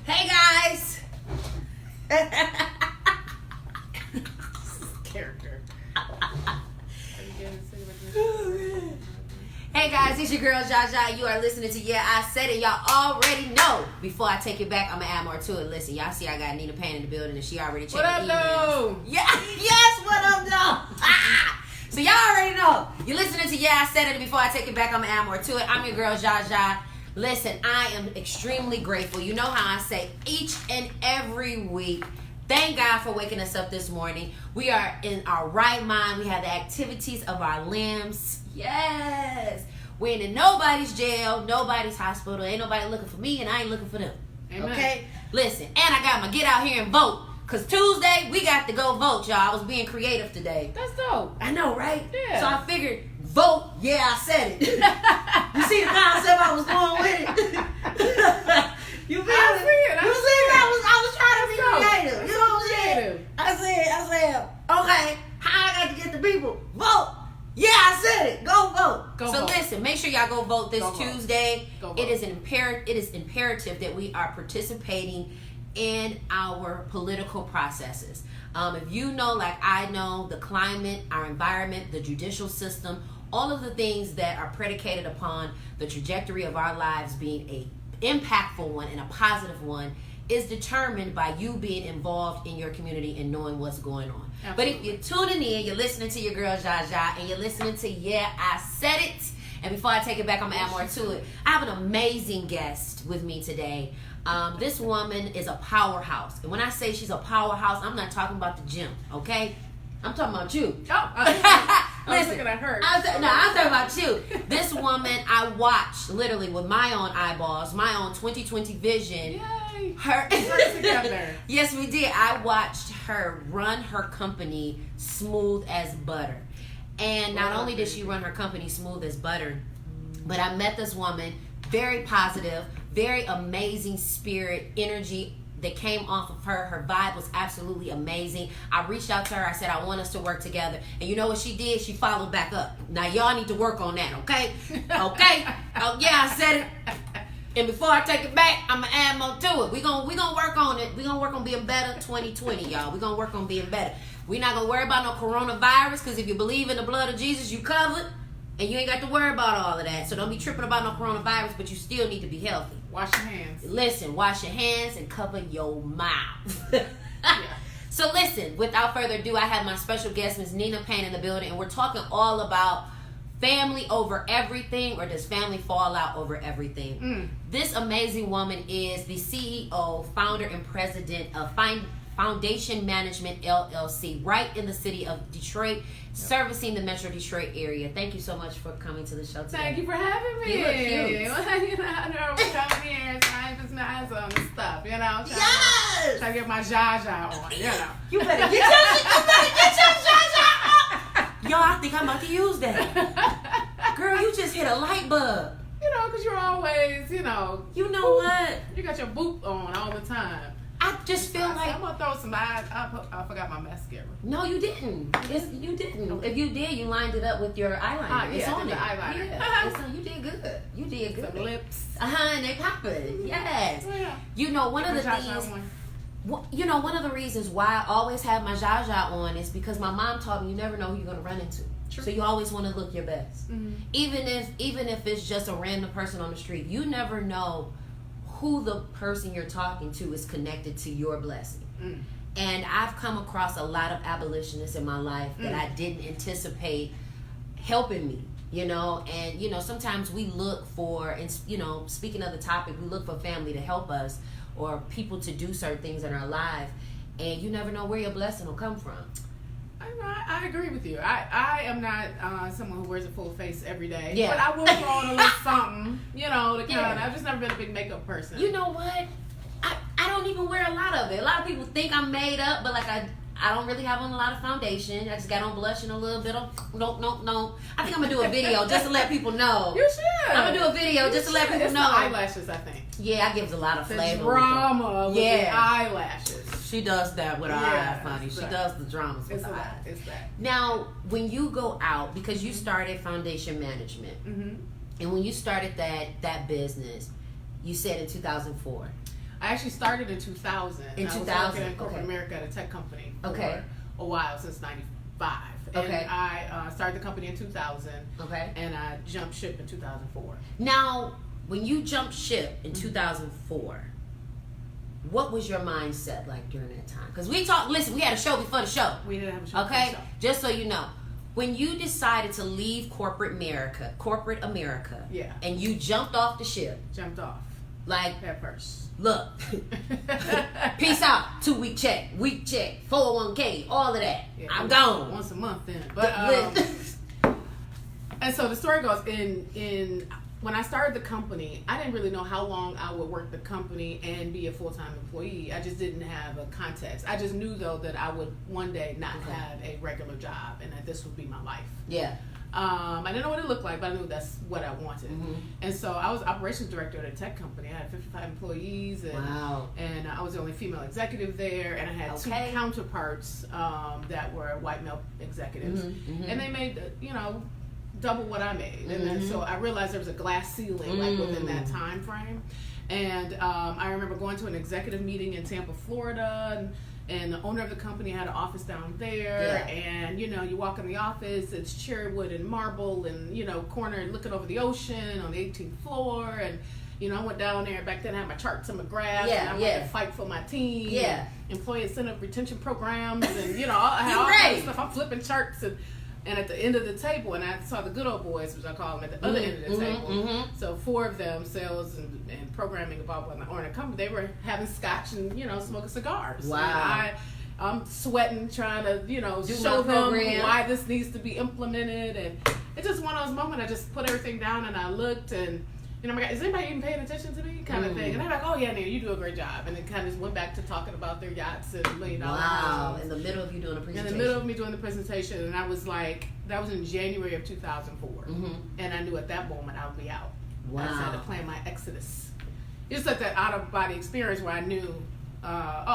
Hey guys. Character. Hey guys, it's your girl Jaja. You are listening to Yeah, I Said It. Y'all already know. Before I take it back, I'm gonna add more to it. Listen, y'all see I got Nina Payne in the building, and she already checked the emails. What up, though? Yeah, yes, what up, though? So y'all already know. You're listening to Yeah, I Said It. Before I take it back, I'm gonna add more to it. I'm your girl Jaja. Listen, I am extremely grateful. You know how I say each and every week. Thank God for waking us up this morning. We are in our right mind. We have the activities of our limbs. Yes. We ain't in nobody's jail, nobody's hospital. Ain't nobody looking for me, and I ain't looking for them. Amen. Okay? Listen, and I got my get out here and vote. Because Tuesday, we got to go vote, y'all. I was being creative today. That's dope. I know, right? Yeah. So I figured, vote, yeah, I said it. You see the concept I was going with it? You feel I see it. You see it? I was trying to be creative. You know what I'm saying? I said, okay, how I got to get the people? Vote. Yeah, I said it. Go vote. Go vote. Listen, make sure y'all go vote this Tuesday. Go vote. It is imperative that we are participating in our political processes. If you know, like I know, the climate, our environment, the judicial system, all of the things that are predicated upon the trajectory of our lives being a impactful one and a positive one is determined by you being involved in your community and knowing what's going on. Absolutely. But if you're tuning in, you're listening to your girl Jaja, and you're listening to Yeah, I Said It. And before I take it back, I'm going to add more to it. I have an amazing guest with me today. This woman is a powerhouse. And when I say she's a powerhouse, I'm not talking about the gym, okay? I'm talking about you. I was looking at her. I'm talking about you. This woman, I watched literally with my own eyeballs, my own 2020 vision. Yay! Her Work together. Yes, we did. I watched her run her company smooth as butter. And not only did she run her company smooth as butter, but I met this woman, very positive, very amazing spirit, energy that came off of her. Her vibe was absolutely amazing. I reached out to her. I said, I want us to work together. And you know what she did? She followed back up. Now, y'all need to work on that, okay? Okay? Oh, yeah, I said it. And before I take it back, I'm going to add more to it. We're gonna work on it. We're going to work on being better 2020, y'all. We're going to work on being better. We're not going to worry about no coronavirus, because if you believe in the blood of Jesus, you covered. And you ain't got to worry about all of that. So don't be tripping about no coronavirus, but you still need to be healthy. Wash your hands. Listen, wash your hands and cover your mouth. Yeah. So listen, without further ado, I have my special guest, Ms. Nina Payne, in the building, and we're talking all about family over everything, or does family fall out over everything? This amazing woman is the CEO, founder, and president of Foundation Management LLC, right in the city of Detroit, servicing the Metro Detroit area. Thank you so much for coming to the show today. Thank you for having me. You look cute. You know, we're coming here, trying to nice on the stuff, you know. Yes! Trying to get my Jaja on, you know. You better get your Jaja up. Yo, I think I'm about to use that. Girl, you just hit a light bulb. You know, because you're always, you know. You know what? You got your boot on all the time. I just feel like I'm gonna throw some eyes. I forgot my mascara. No, you didn't. You didn't. If you did, you lined it up with your eyeliner. It's on the it. eyeliner. Yeah. You did good. You did good. Some lips. And they popping. Yes. Yeah. You know, one of the things. You know, one of the reasons why I always have my Jaja on is because my mom taught me you never know who you're gonna run into. True. So you always want to look your best, even if it's just a random person on the street. You never know who the person you're talking to is connected to your blessing. And I've come across a lot of abolitionists in my life that I didn't anticipate helping me, you know. And you know, sometimes we look for, and you know, speaking of the topic, we look for family to help us or people to do certain things in our life, and you never know where your blessing will come from. I agree with you. I am not someone who wears a full face every day. Yeah. But I will throw on a little something, you know, to kind of, I've just never been a big makeup person. You know what? I don't even wear a lot of it. A lot of people think I'm made up, but like I don't really have on a lot of foundation. I just got on blush and a little bit of no. I think I'm gonna do a video just to let people know. You should. I'm gonna do a video just to let people know. The eyelashes, I think. Yeah, I gives a lot of flavor. The drama with the eyelashes. She does that with her eyes, honey. She does the dramas with the eyes. It's that. Now, when you go out, because you started Foundation Management, and when you started that business, You said in 2004. I actually started in 2000. In 2000, I was working in corporate okay. America at a tech company for Okay. a while, since 95. Okay. And I started the company in 2000. Okay. And I jumped ship in 2004. Now, when you jumped ship in 2004, what was your mindset like during that time? Because we had a show before the show. We didn't have a show Okay? before the show. Just so you know. When you decided to leave corporate America, Yeah. and you jumped off the ship, Jumped off. like, At first. look, peace out, 2-week check, 401k, all of that. Yeah, I'm gone. Once a month then. But and so the story goes, in when I started the company, I didn't really know how long I would work the company and be a full-time employee. I just didn't have a context. I just knew, though, that I would one day not have a regular job and that this would be my life. Yeah. I didn't know what it looked like, but I knew that's what I wanted. Mm-hmm. And so I was operations director at a tech company. I had 55 employees, and Wow. and I was the only female executive there, and I had two counterparts that were white male executives, and they made double what I made. And then so I realized there was a glass ceiling like within that time frame. And I remember going to an executive meeting in Tampa, Florida, and the owner of the company had an office down there. Yeah. And you walk in the office, it's cherry wood and marble, and corner looking over the ocean on the 18th floor. And I went down there. Back then I had my charts and my graphs, and I went to fight for my team. Yeah. Employee incentive retention programs, and I had all that stuff. I'm flipping charts and at the end of the table, and I saw the good old boys, which I call them, at the other end of the table. So 4 of them, sales and programming involved with the owner company, they were having scotch and smoking cigars. Wow. And I'm sweating, trying to show them why this needs to be implemented, and it's just one of those moments. I just put everything down and I looked, and my God, is anybody even paying attention to me? Kind of thing. And they're like, oh yeah, Neil, you do a great job. And it kind of just went back to talking about their yachts and $1 million Wow. In the middle of you doing a presentation. In the middle of me doing the presentation, and I was like, that was in January of 2004. And I knew at that moment I would be out. Wow. I had to plan my exodus. It's like that out of body experience where I knew, I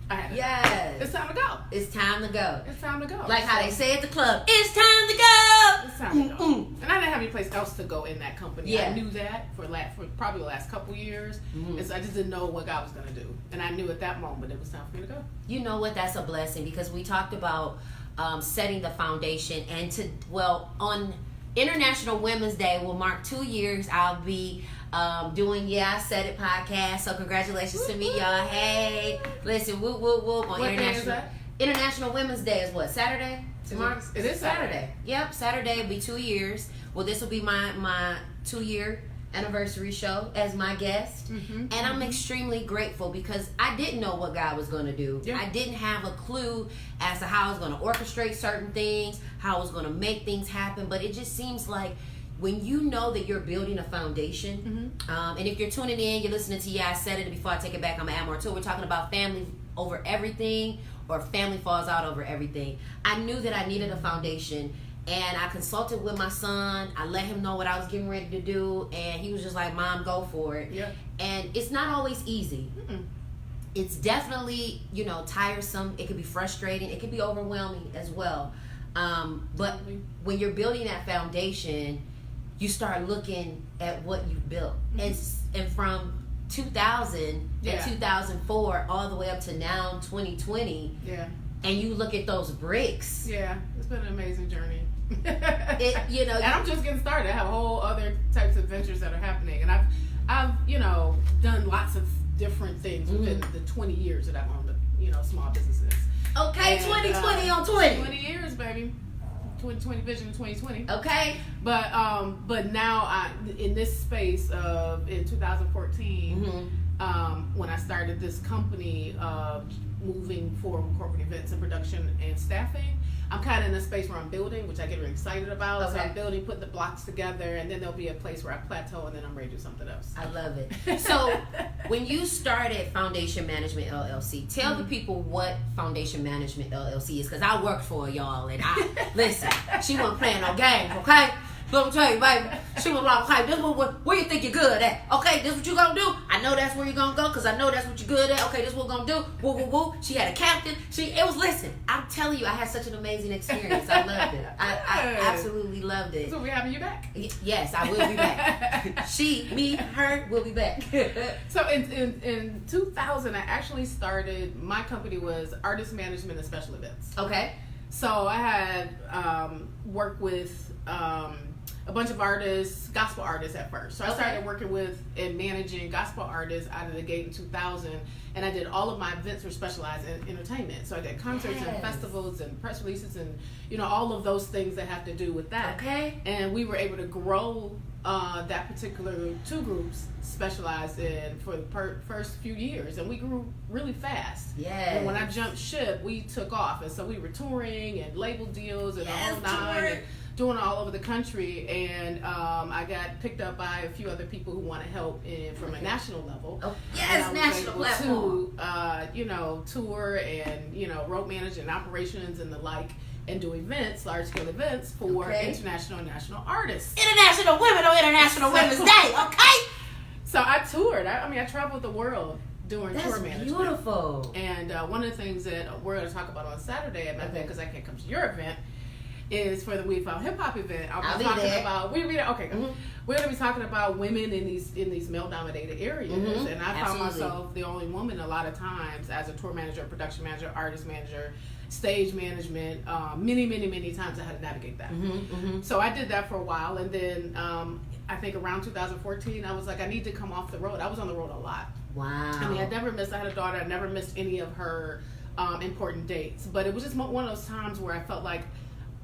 had to. Yes. It's time to go. It's time to go. It's time to go. Like how they say at the club, it's time to go. It's time to go. And I didn't have any place else to go in that company. Yeah. I knew that for probably the last couple years. And so I just didn't know what God was going to do. And I knew at that moment it was time for me to go. You know what? That's a blessing, because we talked about setting the foundation, and on International Women's Day will mark 2 years. I'll be doing I Said It podcast. So congratulations to me, y'all. Hey, listen, whoop whoop whoop on What day is that? International Women's Day is what? Saturday? It is Saturday. Yep, Saturday will be 2 years. Well, this will be my 2-year anniversary show as my guest, and I'm extremely grateful, because I didn't know what God was going to do. Yeah. I didn't have a clue as to how I was going to orchestrate certain things, how I was going to make things happen, but it just seems like when you know that you're building a foundation, and if you're tuning in, you're listening to I Said It. Before I take it back, I'm going to add more to it. We're talking about family over everything, or family falls out over everything. I knew that I needed a foundation, and I consulted with my son. I let him know what I was getting ready to do, and he was just like, Mom, go for it. Yeah. And it's not always easy. It's definitely, tiresome. It can be frustrating. It can be overwhelming as well. But when you're building that foundation, you start looking at what you've built. And from 2000 and 2004 all the way up to now 2020, and you look at those bricks. Yeah, it's been an amazing journey. And I'm just getting started. I have whole other types of ventures that are happening, and I've done lots of different things within the 20 years that I've owned small businesses. Okay, 2020 on 20. 20 years, baby. 2020 vision 2020. Okay. But now in this space of in 2014, when I started this company, moving forward with corporate events and production and staffing, I'm kind of in a space where I'm building, which I get really excited about. Okay. So I'm building, putting the blocks together, and then there'll be a place where I plateau, and then I'm ready to do something else. I love it. So when you started Foundation Management LLC, tell the people what Foundation Management LLC is, because I worked for y'all, and listen, she wasn't playing no games, okay? Let me tell you, baby. She was like, okay, this where you think you're good at? Okay, this what you gonna do? I know that's where you're gonna go, because I know that's what you're good at. Okay, this what we're gonna do. Woo, woo, woo. She had a captain. Listen, I'm telling you, I had such an amazing experience. I loved it. I absolutely loved it. So we're having you back? Yes, I will be back. She, me, her will be back. So in 2000, I actually started, my company was Artist Management and Special Events. Okay. So I had worked with a bunch of artists, gospel artists at first. So I started working with and managing gospel artists out of the gate in 2000. And I did all of my events were specialized in entertainment. So I did concerts and festivals and press releases and, all of those things that have to do with that. Okay. And we were able to grow that particular two groups specialized in for the first few years, and we grew really fast. Yeah. And when I jumped ship, we took off, and so we were touring and label deals and all nine, and doing all over the country. And I got picked up by a few other people who want to help from a national level. Oh, yes, national platform. To tour and road manage and operations and the like. And do events, large-scale events for international and national artists. International Women on International Women's Day, okay? So I toured. I traveled the world doing tour management. That's beautiful. And one of the things that we're going to talk about on Saturday at my event, because I can't come to your event, is for the We Found Hip Hop event. We're going to be talking about women in these male-dominated areas. Mm-hmm. And I found myself the only woman a lot of times as a tour manager, production manager, artist manager, stage management. Many times I had to navigate that. Mm-hmm, mm-hmm. So I did that for a while, and then I think around 2014 I was like, I need to come off the road. I was on the road a lot. Wow. I mean, I had a daughter. I never missed any of her important dates, but it was just one of those times where I felt like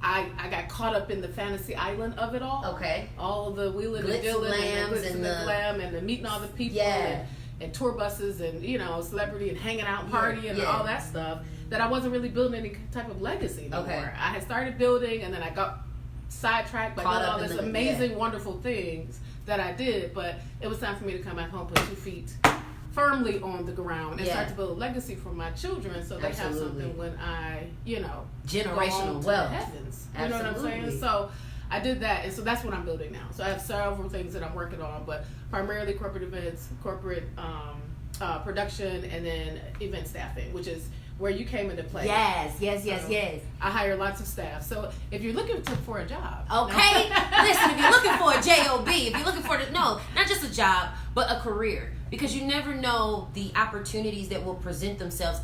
I got caught up in the fantasy island of it all. Okay. All of the wheeling and dealing and the glam and the meeting all the people and tour buses and celebrity and hanging out party and all that stuff, that I wasn't really building any type of legacy anymore. Okay. I had started building, and then I got sidetracked by all this amazing, wonderful things that I did, but it was time for me to come back home, put 2 feet firmly on the ground, and start to build a legacy for my children, so they have something when I, generational wealth. The heavens. You know what I'm saying? So I did that, and so that's what I'm building now. So I have several things that I'm working on, but primarily corporate events, corporate production, and then event staffing, which is where you came into play. Yes. I hire lots of staff. So if you're looking for a job. Okay. Listen, if you're looking for a job, if you're looking for not just a job, but a career. Because you never know the opportunities that will present themselves.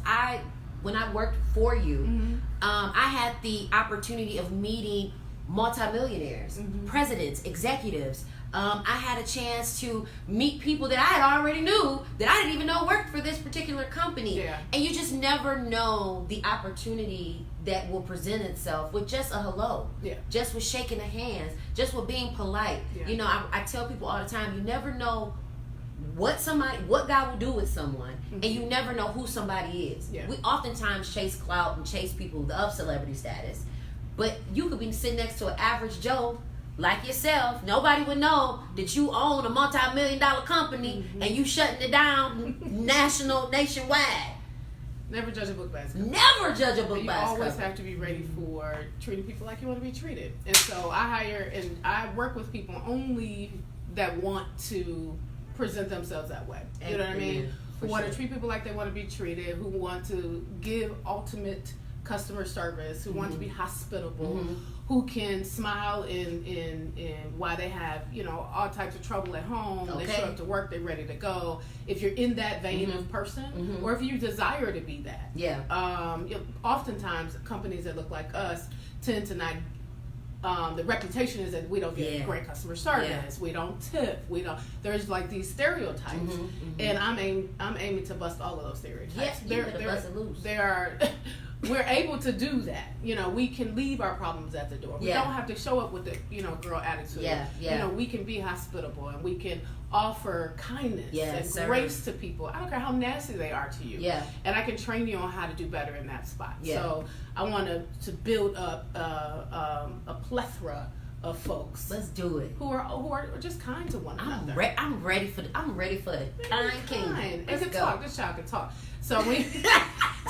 When I worked for you, mm-hmm. I had the opportunity of meeting multimillionaires, mm-hmm. presidents, executives. I had a chance to meet people that I had already knew that I didn't even know worked for this particular company. Yeah. And you just never know the opportunity that will present itself with just a hello, just with shaking the hands, just with being polite. Yeah. I tell people all the time, you never know what God will do with someone, mm-hmm. and you never know who somebody is. Yeah. We oftentimes chase clout and chase people of celebrity status, but you could be sitting next to an average Joe like yourself. Nobody would know that you own a multi-million-dollar company, mm-hmm. and you shutting it down nationwide. Never judge a book by its cover. Never judge a book by its cover. You always have to be ready for treating people like you want to be treated. And so I hire and I work with people only that want to present themselves that way. You know what I mean? Who want to treat people like they want to be treated, who want to give ultimate customer service, who want to be hospitable, mm-hmm. who can smile in while they have all types of trouble at home. Okay. They show up to work, they're ready to go. If you're in that vein mm-hmm. of person, mm-hmm. or if you desire to be that, oftentimes companies that look like us tend to not. The reputation is that we don't get great customer service. We don't tip. There's like these stereotypes, mm-hmm, mm-hmm. and I'm aiming to bust all of those stereotypes. Yes, they are. We're able to do that. We can leave our problems at the door. We don't have to show up with the girl attitude. We can be hospitable, and we can offer kindness and grace to people. I don't care how nasty they are to you. Yeah. And I can train you on how to do better in that spot. Yeah. So I want to build up a plethora of folks. Let's do it. Who are just kind to one another. I'm ready for the kind king. And can talk. This child can talk. So we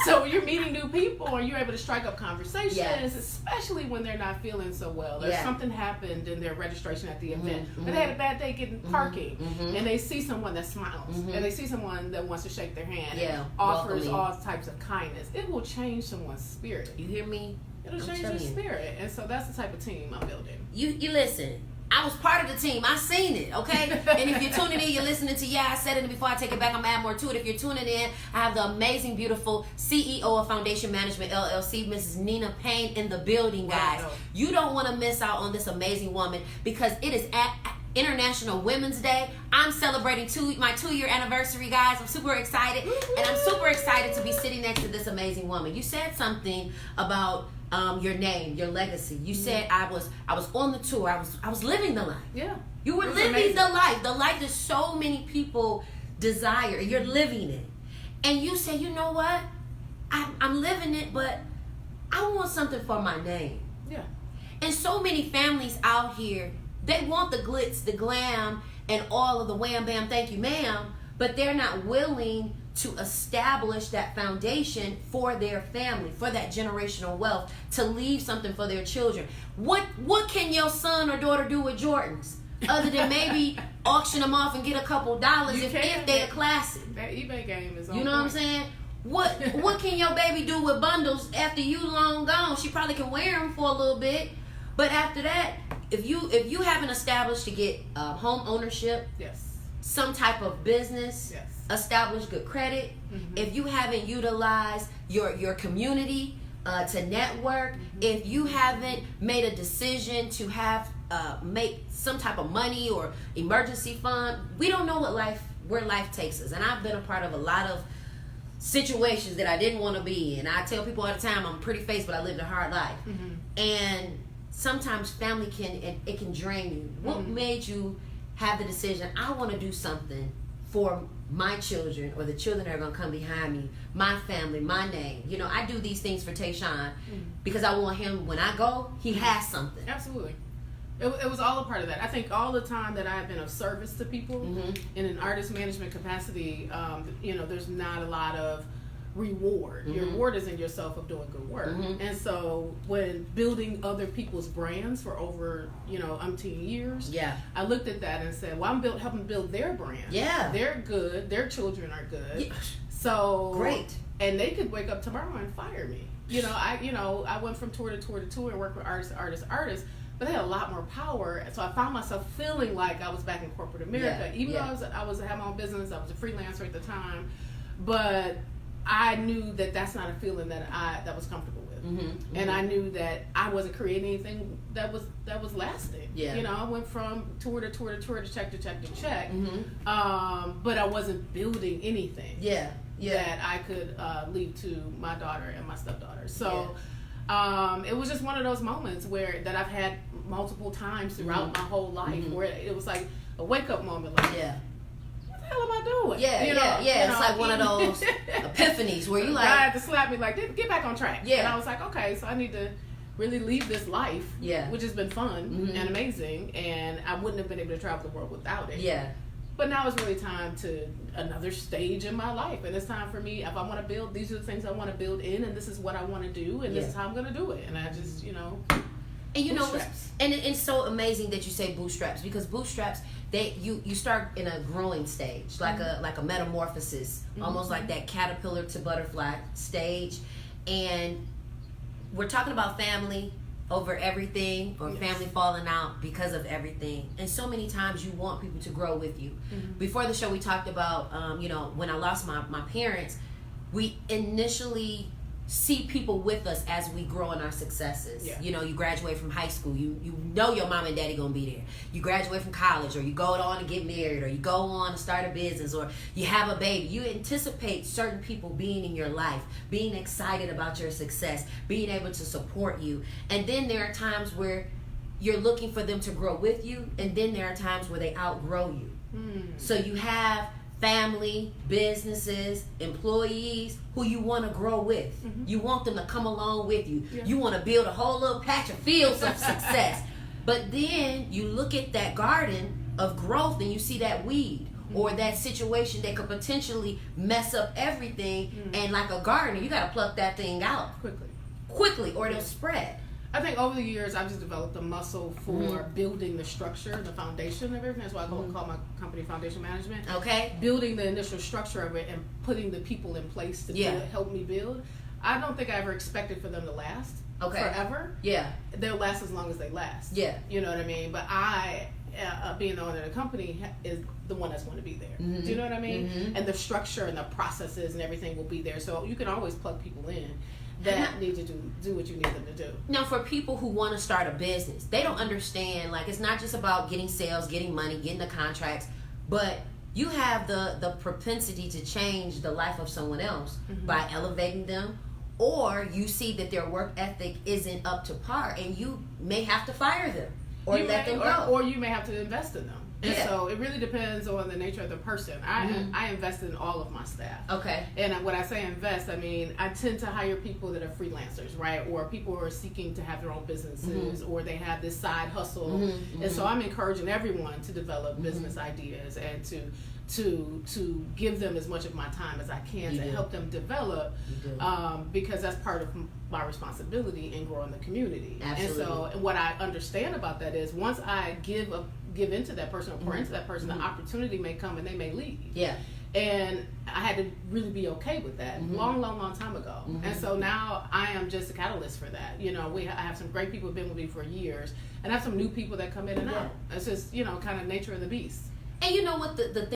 So when you're meeting new people and you're able to strike up conversations, especially when they're not feeling so well. There's something happened in their registration at the event. And they had a bad day getting parking. And they see someone that smiles. And they see someone that wants to shake their hand and offers all types of kindness. It will change someone's spirit. You hear me? It'll change your spirit. And so that's the type of team I'm building. You listen. I was part of the team. I seen it, okay? And if you're tuning in, you're listening to, I said it before I take it back, I'm going to add more to it. If you're tuning in, I have the amazing, beautiful CEO of Foundation Management, LLC, Mrs. Nina Payne in the building, guys. Wow. You don't want to miss out on this amazing woman because it is at International Women's Day. I'm celebrating my 2-year anniversary, guys. I'm super excited. And I'm super excited to be sitting next to this amazing woman. You said something about your name, your legacy. You said I was on the tour. I was living the life. Yeah. You were living the life. The life that so many people desire. And you're living it. And you say, you know what? I'm living it, but I want something for my name. Yeah. And so many families out here, they want the glitz, the glam, and all of the wham bam, thank you ma'am, but they're not willing to establish that foundation for their family, for that generational wealth, to leave something for their children. What can your son or daughter do with Jordans other than maybe auction them off and get a couple dollars if they're classic? That eBay game is on. You know what I'm saying? What can your baby do with bundles after you long gone? She probably can wear them for a little bit, but after that, if you haven't established to get home ownership, some type of business, establish good credit, if you haven't utilized your community to network, if you haven't made a decision to have make some type of money or emergency fund, we don't know where life takes us. And I've been a part of a lot of situations that I didn't want to be in. I tell people all the time, I'm pretty faced, but I lived a hard life. And sometimes family can drain you. What made you have the decision, I want to do something for my children or the children that are going to come behind me, my family, my name? You know, I do these things for Tayshawn because I want him, when I go, he has something. Absolutely. It was all a part of that. I think all the time that I've been of service to people in an artist management capacity, there's not a lot of reward. Your reward is in yourself of doing good work. And so when building other people's brands for over, umpteen years, I looked at that and said, well, I'm helping build their brand. Yeah. They're good. Their children are good. Yeah. So great. And they could wake up tomorrow and fire me. I went from tour to tour to tour and worked with artists, but they had a lot more power. So I found myself feeling like I was back in corporate America, even though I had my own business. I was a freelancer at the time, but I knew that that's not a feeling that was comfortable with, and I knew that I wasn't creating anything that was lasting. Yeah. I went from tour to tour to tour to check to check to check, but I wasn't building anything. That I could leave to my daughter and my stepdaughter. So it was just one of those moments that I've had multiple times throughout my whole life, where it was like a wake up moment, like what the hell am I doing? It's like one of those epiphanies where you like, I had to slap me like, get back on track. And I was like, okay, so I need to really leave this life, which has been fun and amazing, and I wouldn't have been able to travel the world without it. But now it's really time to another stage in my life, and it's time for me, if I want to build, these are the things I want to build in, and this is what I want to do, and this is how I'm going to do it. And I just, And and it's so amazing that you say bootstraps, because bootstraps, you start in a growing stage, like a metamorphosis, almost like that caterpillar to butterfly stage. And we're talking about family over everything, or family falling out because of everything. And so many times you want people to grow with you. Before the show, we talked about when I lost my parents, we initially see people with us as we grow in our successes. You graduate from high school, you know your mom and daddy gonna be there. You graduate from college, or you go on to get married, or you go on to start a business, or you have a baby. You anticipate certain people being in your life, being excited about your success, being able to support you. And then there are times where you're looking for them to grow with you, and then there are times where they outgrow you. So you have family, businesses, employees who you want to grow with. You want them to come along with you. You want to build a whole little patch of fields of success. But then you look at that garden of growth and you see that weed, or that situation that could potentially mess up everything. And like a gardener, you got to pluck that thing out quickly, or it'll spread. I think over the years, I've just developed a muscle for building the structure, the foundation of everything. That's why I call my company Foundation Management. Okay. Building the initial structure of it and putting the people in place to help me build. I don't think I ever expected for them to last forever. Yeah. They'll last as long as they last. Yeah. You know what I mean? But I, being the owner of the company, is the one that's going to be there. Do you know what I mean? And the structure and the processes and everything will be there. So you can always plug people in that need to do what you need them to do. Now, for people who want to start a business, they don't understand, like, it's not just about getting sales, getting money, getting the contracts, but you have the propensity to change the life of someone else by elevating them, or you see that their work ethic isn't up to par and you may have to fire them or let them go. Or you may have to invest in them. And so it really depends on the nature of the person. I invest in all of my staff. Okay. And when I say invest, I mean I tend to hire people that are freelancers, right? Or people who are seeking to have their own businesses, or they have this side hustle. And so I'm encouraging everyone to develop business ideas and to give them as much of my time as I can to help them develop, because that's part of my responsibility in growing the community. Absolutely. And so what I understand about that is once I give into that person or pour into that person, the opportunity may come and they may leave. Yeah. And I had to really be okay with that long time ago. And so now I am just a catalyst for that. You know, I have some great people who've been with me for years, and I have some new people that come in and out. It's just, kind of nature of the beast. And you know what the thing